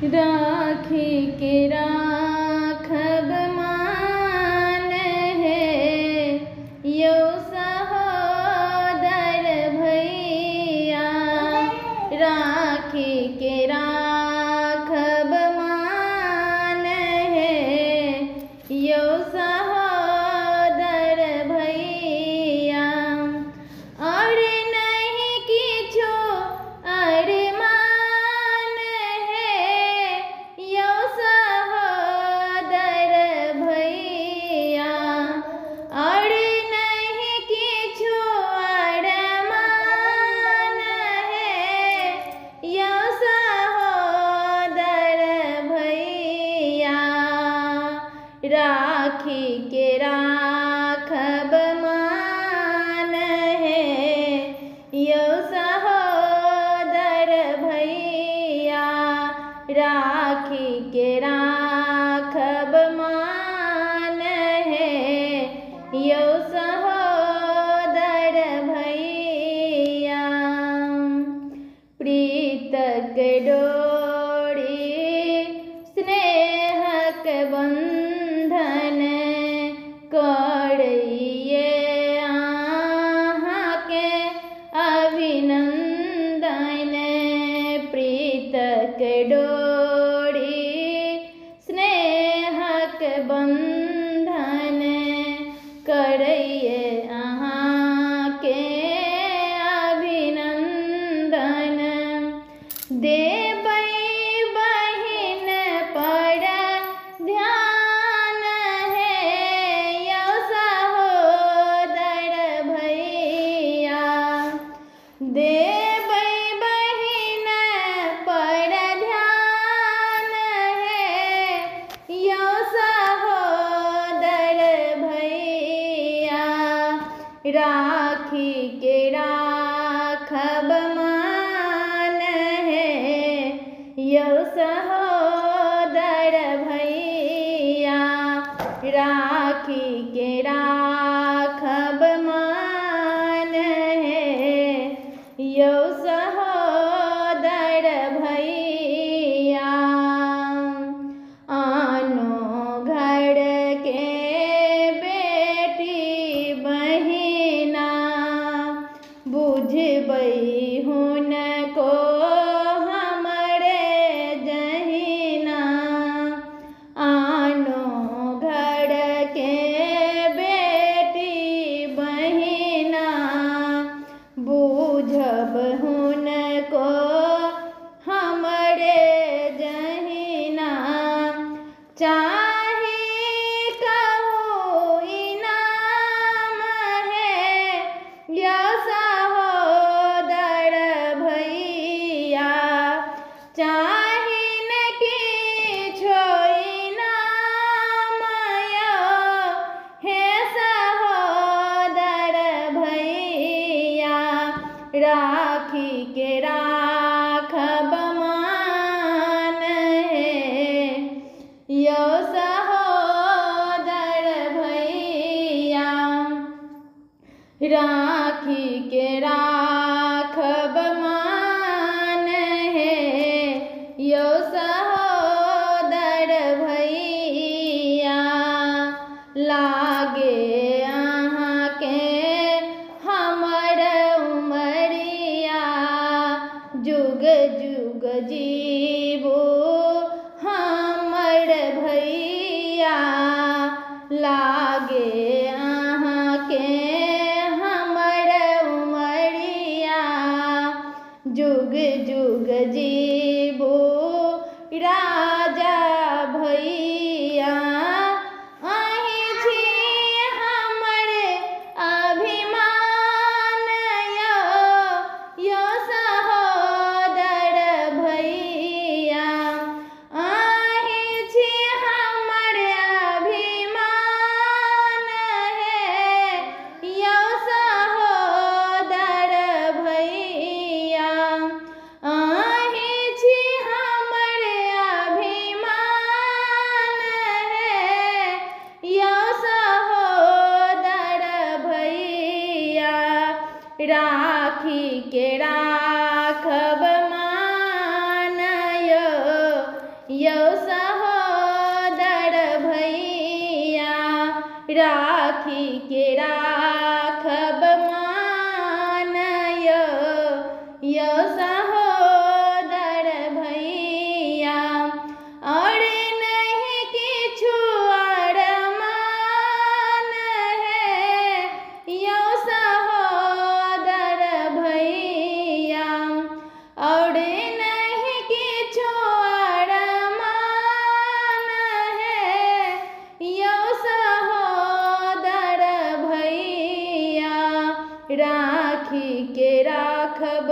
राखी के राखब मान है यो सहोदर भैया। राखी के राखब मान है यो सहोदर भैया। और नहीं किछो अरमान है यो सहोदर भैया। और नहीं किछो अरमान है यो सहोदर भैया। राखी के राखब मान है यो सहोदर भैया। राखी के राखब मान है यो सहोदर भैया। प्रीतक डोरी स्नेहक बंधन करइए अहाँके अभिनंदन। प्रीतक डोरी स्नेहक बंधन करइए अहाँके अभिनंदन। देबै बहिन पर ध्यान है यो सहोदर भैया। देबै बहिन पर ध्यान है यो सहोदर भैया। राखी के राखब मान है यो सहोदर भैया। राखी के राखब मान है यो सहोदर भैया। आनो घर के बेटी बहिना बुझबै हुनको हमरे जहि यो सहोदर भैया राखी के राखब मान यो सहोदर भैया और नहीं किछु अरमान है यो सहोदर भैया और नहीं किछु अरमान है यो सहोदर भैया राखी के राखब